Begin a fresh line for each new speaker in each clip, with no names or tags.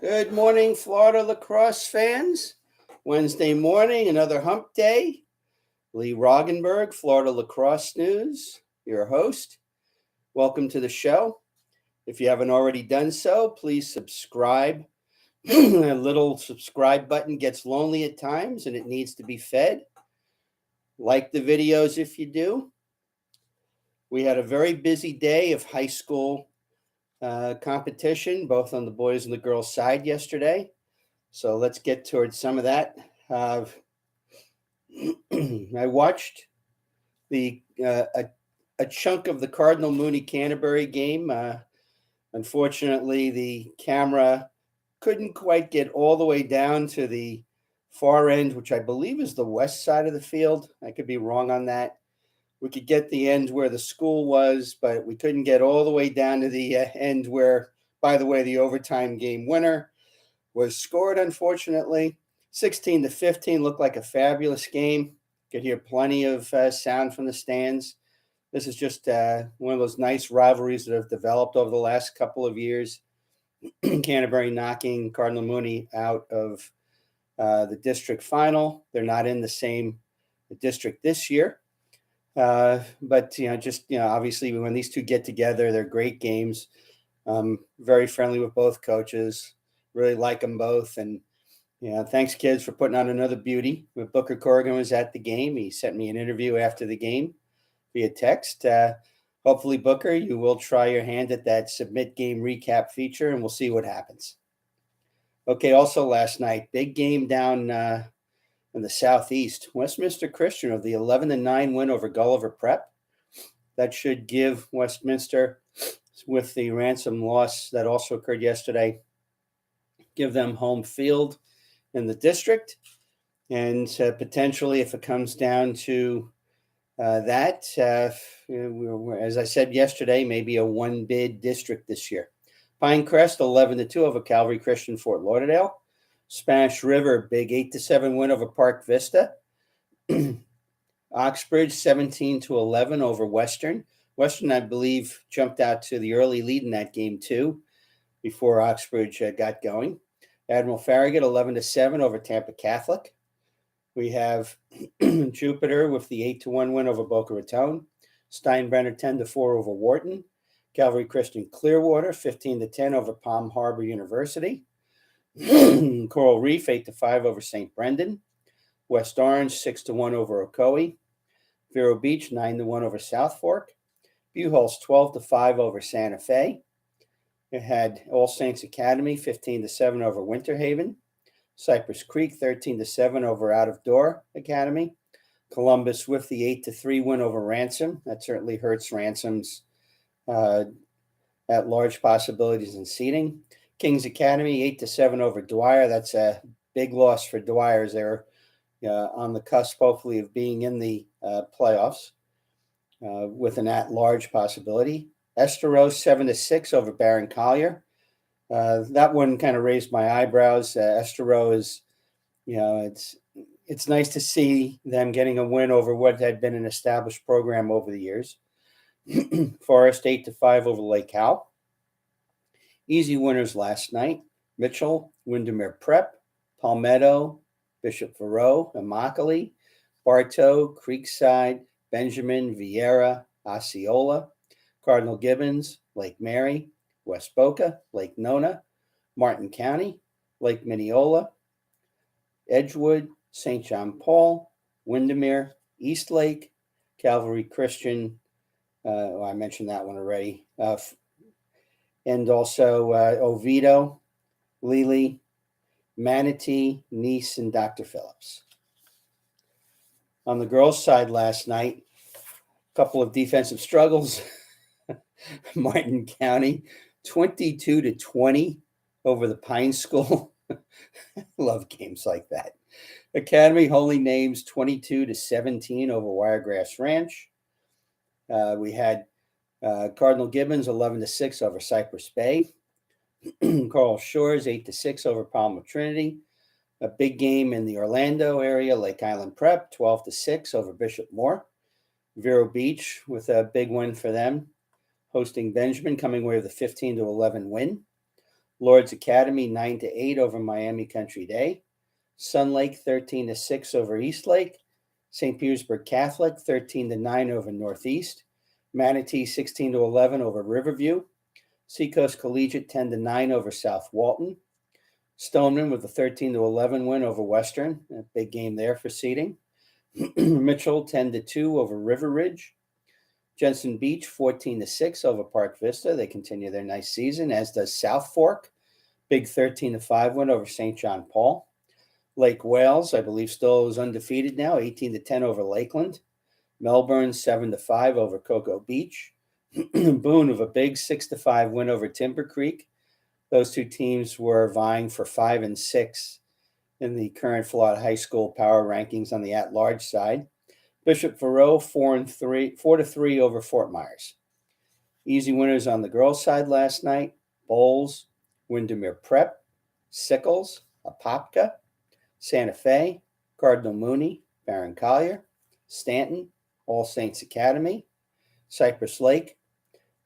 Good morning, Florida lacrosse fans. Wednesday morning, another hump day. Lee Roggenberg, Florida Lacrosse News, your host. Welcome to the show. If you haven't already done so, please subscribe. A little subscribe button gets lonely at times and it needs to be fed. Like the videos if you do. We had a very busy day of high school competition, both on the boys and the girls side yesterday. So let's get towards some of that. I watched the a chunk of the Cardinal Mooney Canterbury game. Unfortunately, the camera couldn't quite get all the way down to the far end, which I believe is the west side of the field. I could be wrong on that. We could get the end where the school was, but we couldn't get all the way down to the end where, by the way, the overtime game winner was scored, unfortunately. 16-15 looked like a fabulous game. Could hear plenty of sound from the stands. This is just one of those nice rivalries that have developed over the last couple of years. Canterbury knocking Cardinal Mooney out of the district final. They're not in the same district this year. But obviously when these two get together, they're great games. Very friendly with both coaches. Really like them both. And thanks, kids, for putting on another beauty. When Booker Corrigan was at the game, he sent me an interview after the game via text. Hopefully, Booker, you will try your hand at that submit game recap feature, and we'll see what happens. Okay, also last night, big game down in the southeast. Westminster Christian of the 11-9 win over Gulliver Prep. That should give Westminster, with the ransom loss that also occurred yesterday, give them home field in the district. And potentially, if it comes down to that, as I said yesterday, maybe a one bid district this year. Pinecrest 11-2 over Calvary Christian Fort Lauderdale. Spanish River big 8-7 win over Park Vista. Oxbridge 17-11 over Western. Western, I believe, jumped out to the early lead in that game too, before Oxbridge got going. Admiral Farragut 11-7 over Tampa Catholic. We have Jupiter with the 8-1 win over Boca Raton. Steinbrenner 10-4 over Wharton. Calvary Christian Clearwater 15-10 over Palm Harbor University. Coral Reef 8-5 over St. Brendan. West Orange 6-1 over Ocoee. Vero Beach 9-1 over South Fork. Buchholz 12-5 over Santa Fe. It had All Saints Academy 15-7 over Winter Haven. Cypress Creek 13-7 over Out of Door Academy. Columbus with the 8-3 win over Ransom. That certainly hurts Ransom's at large possibilities in seeding. Kings Academy 8-7 over Dwyer. That's a big loss for Dwyer as they're on the cusp, hopefully, of being in the playoffs with an at-large possibility. Esteros 7-6 over Barron Collier. That one kind of raised my eyebrows. Estero is, it's nice to see them getting a win over what had been an established program over the years. Forest 8-5 over Lake Howe. Easy winners last night. Mitchell, Windermere Prep, Palmetto, Bishop Verot, Immokalee, Bartow, Creekside, Benjamin, Vieira, Osceola, Cardinal Gibbons, Lake Mary, West Boca, Lake Nona, Martin County, Lake Mineola, Edgewood, St. John Paul, Windermere, East Lake, Calvary Christian. I mentioned that one already. And also Oviedo, Lely, Manatee, Nice, and Dr. Phillips. On the girls' side last night, a couple of defensive struggles. Martin County, 22-20 over the Pine School. Love games like that. Academy Holy Names, 22-17 over Wiregrass Ranch. We had Cardinal Gibbons 11-6 over Cypress Bay. Coral Shores 8-6 over Palm of Trinity. A big game in the Orlando area, Lake Island Prep 12-6 over Bishop Moore. Vero Beach with a big win for them, hosting Benjamin, coming away with a 15-11 win. Lord's Academy 9-8 over Miami Country Day. Sun Lake 13-6 over Eastlake. St. Petersburg Catholic 13-9 over Northeast. Manatee 16-11 over Riverview. Seacoast Collegiate 10-9 over South Walton. Stoneman with a 13-11 win over Western. A big game there for seeding. Mitchell 10-2 over River Ridge. Jensen Beach 14-6 over Park Vista. They continue their nice season, as does South Fork. Big 13-5 win over St. John Paul. Lake Wales, I believe, still is undefeated now, 18-10 over Lakeland. Melbourne 7-5 over Cocoa Beach. Boone with a big 6-5 win over Timber Creek. Those two teams were vying for 5 and 6 in the current Florida high school power rankings on the at-large side. Bishop Verot 4-3 over Fort Myers. Easy winners on the girls' side last night: Bowles, Windermere Prep, Sickles, Apopka, Santa Fe, Cardinal Mooney, Barron Collier, Stanton, All Saints Academy, Cypress Lake,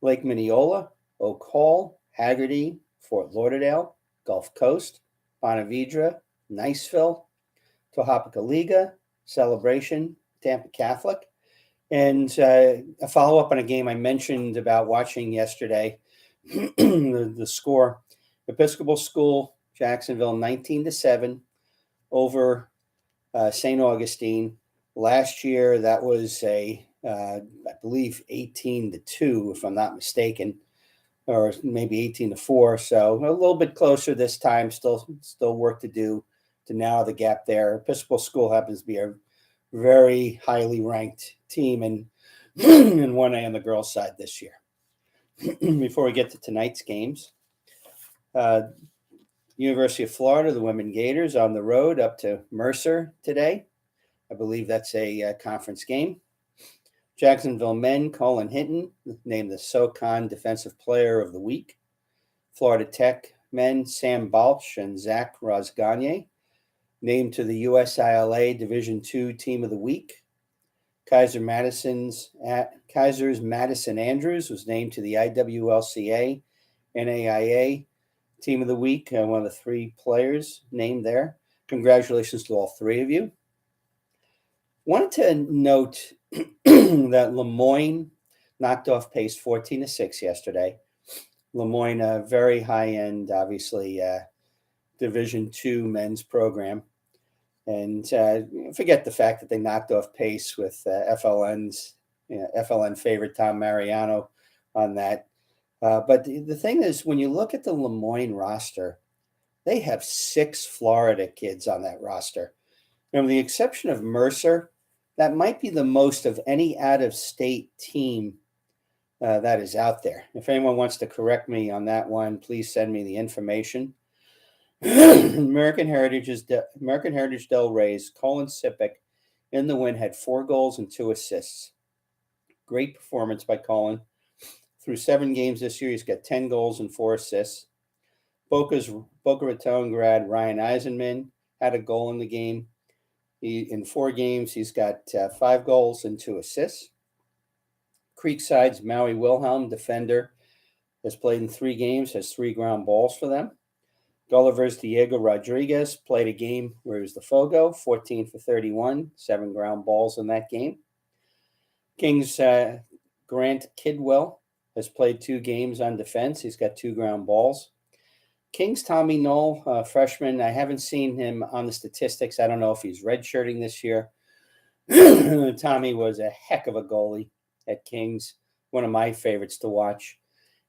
Lake Mineola, Oak Hall, Haggerty, Fort Lauderdale, Gulf Coast, Bonavidra, Niceville, Tohopeka Liga, Celebration, Tampa Catholic. And a follow-up on a game I mentioned about watching yesterday, the score: Episcopal School, Jacksonville 19-7 over St. Augustine. Last year, that was I believe 18-2, if I'm not mistaken, or maybe 18-4. So a little bit closer this time. Still work to do to narrow the gap there. Episcopal School happens to be a very highly ranked team in 1A on the girls' side this year. Before we get to tonight's games, University of Florida, the Women Gators on the road up to Mercer today. I believe that's a conference game. Jacksonville men, Colin Hinton named the SoCon Defensive Player of the Week. Florida Tech men, Sam Balch and Zach Rosgagne, named to the USILA Division II Team of the Week. Kaiser's Madison Andrews was named to the IWLCA NAIA Team of the Week, one of the 3 players named there. Congratulations to all 3 of you. Wanted to note that Lemoyne knocked off Pace 14-6 yesterday. Lemoyne, a very high-end, obviously, Division II men's program. And forget the fact that they knocked off Pace with FLN favorite Tom Mariano on that. But the thing is, when you look at the Lemoyne roster, they have 6 Florida kids on that roster. And with the exception of Mercer, that might be the most of any out-of-state team that is out there. If anyone wants to correct me on that one, please send me the information. American Heritage Del Rey's Colin Sipic in the win had 4 goals and 2 assists. Great performance by Colin. Through 7 games this year, he's got 10 goals and 4 assists. Boca Raton grad Ryan Eisenman had a goal in the game. In 4 games, he's got 5 goals and 2 assists. Creekside's Maui Wilhelm, defender, has played in 3 games, has 3 ground balls for them. Gulliver's Diego Rodriguez played a game where he was the Fogo, 14 for 31, 7 ground balls in that game. Kings Grant Kidwell has played 2 games on defense. He's got 2 ground balls. Kings Tommy Knoll, freshman. I haven't seen him on the statistics. I don't know if he's redshirting this year. Tommy was a heck of a goalie at Kings, one of my favorites to watch.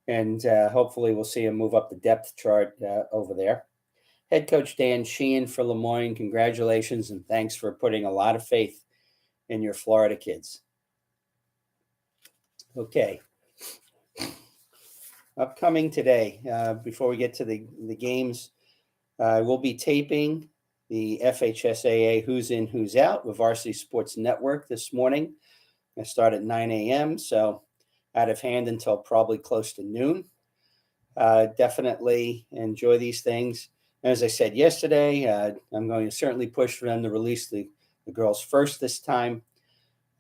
And hopefully we'll see him move up the depth chart over there. Head coach Dan Sheehan for Lemoyne, congratulations and thanks for putting a lot of faith in your Florida kids. Okay. Upcoming today, before we get to the games, we'll be taping the FHSAA Who's In, Who's Out with Varsity Sports Network this morning. I start at 9 a.m., so out of hand until probably close to noon. Definitely enjoy these things. As I said yesterday, I'm going to certainly push for them to release the girls first this time.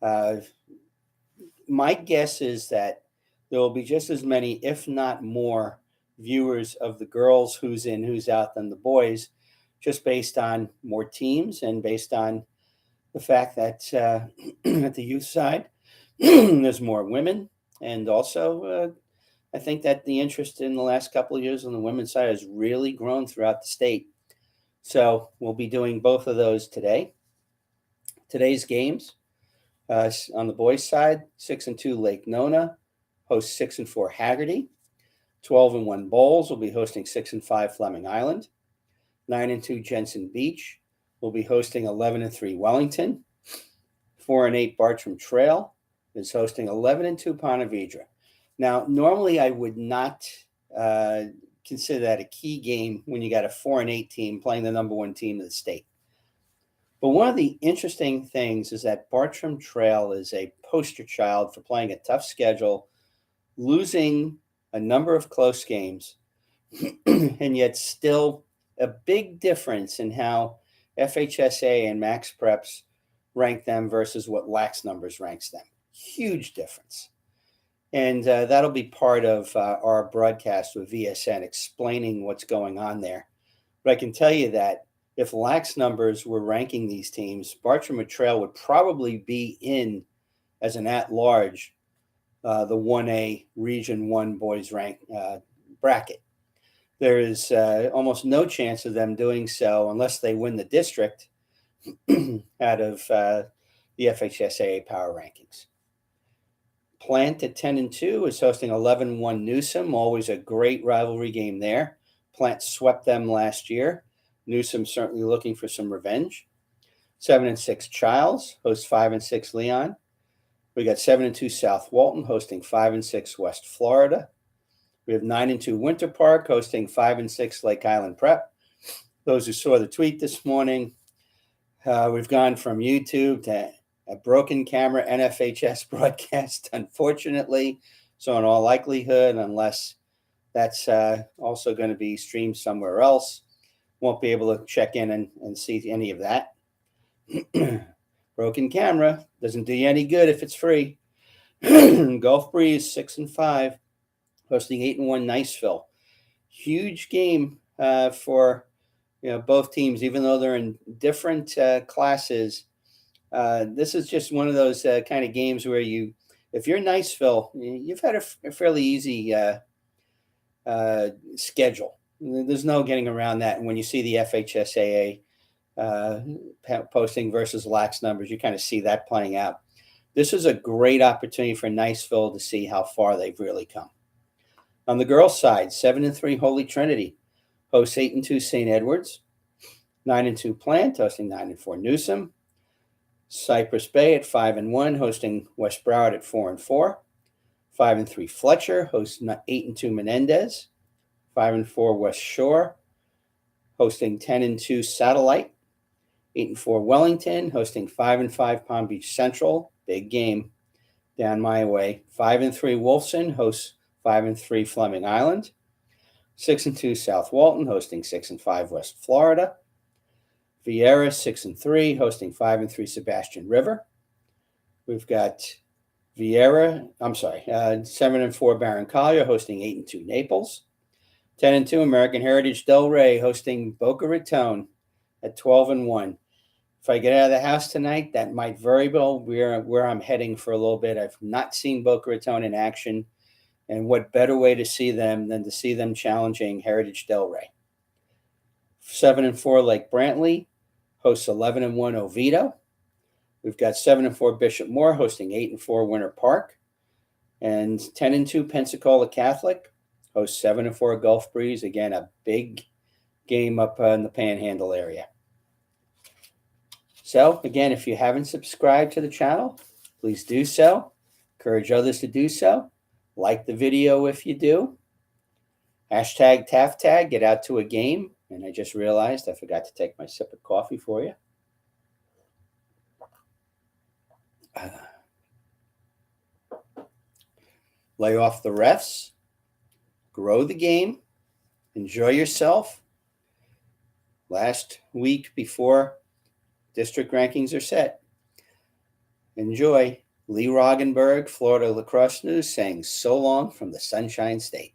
My guess is that there will be just as many, if not more, viewers of the girls, who's in, who's out, than the boys, just based on more teams and based on the fact that at the youth side, there's more women. And also, I think that the interest in the last couple of years on the women's side has really grown throughout the state. So we'll be doing both of those today. Today's games, on the boys' side, 6-2 Lake Nona hosts 6-4 Haggerty. 12-1 Bowles will be hosting 6-5 Fleming Island. 9-2 Jensen Beach will be hosting 11-3 Wellington. 4-8 Bartram Trail is hosting 11-2 Ponte Vedra. Now, normally I would not consider that a key game when you got a 4-8 team playing the number one team of the state. But one of the interesting things is that Bartram Trail is a poster child for playing a tough schedule, losing a number of close games, and yet still a big difference in how FHSA and Max Preps rank them versus what Lax Numbers ranks them. Huge difference. And that'll be part of our broadcast with VSN explaining what's going on there. But I can tell you that if Lax Numbers were ranking these teams, Bartram Trail would probably be in as an at-large, the 1A Region 1 boys rank bracket. There is almost no chance of them doing so unless they win the district out of the FHSAA power rankings. Plant at 10-2 is hosting 11-1 Newsom, always a great rivalry game there. Plant swept them last year. Newsom certainly looking for some revenge. 7-6 Childs hosts 5-6 Leon. We got 7-2 South Walton hosting 5-6 West Florida. We have 9-2 Winter Park hosting 5-6 Lake Island Prep. Those who saw the tweet this morning, we've gone from YouTube to a broken camera NFHS broadcast, unfortunately. So in all likelihood, unless that's also going to be streamed somewhere else, won't be able to check in and see any of that. Broken camera doesn't do you any good if it's free. Gulf Breeze 6-5, hosting 8-1 Niceville. Huge game for both teams, even though they're in different classes. This is just one of those kind of games where if you're Niceville, you've had a fairly easy schedule. There's no getting around that. And when you see the FHSAA posting versus Lax Numbers, you kind of see that playing out. This is a great opportunity for Niceville to see how far they've really come. On the girls' side, 7-3 Holy Trinity hosts 8-2 St. Edwards. 9-2 Plant hosting 9-4 Newsom. Cypress Bay at 5-1 hosting West Broward at 4-4. 5-3 Fletcher hosts 8-2 Menendez. 5-4 West Shore hosting 10-2 Satellite. 8-4 Wellington hosting 5-5 Palm Beach Central. Big game down my way. 5-3 Wolfson hosts 5-3 Fleming Island. 6-2 South Walton hosting 6-5 West Florida. Vieira 6-3 hosting 5-3 Sebastian River. We've got 7-4 Barron Collier hosting 8-2 Naples. 10-2 American Heritage Delray hosting Boca Raton at 12-1. If I get out of the house tonight, that might very well be where I'm heading for a little bit. I've not seen Boca Raton in action, and what better way to see them than to see them challenging Heritage Delray. 7-4 Lake Brantley hosts 11-1 Oviedo. We've got 7-4 Bishop Moore hosting 8-4 Winter Park. And 10-2 Pensacola Catholic hosts 7-4 Gulf Breeze. Again, a big game up in the Panhandle area. So, again, if you haven't subscribed to the channel, please do so. Encourage others to do so. Like the video if you do. Hashtag TAFTAG, get out to a game. And I just realized I forgot to take my sip of coffee for you. Lay off the refs. Grow the game. Enjoy yourself. Last week before district rankings are set. Enjoy. Lee Roggenberg, Florida Lacrosse News, saying so long from the Sunshine State.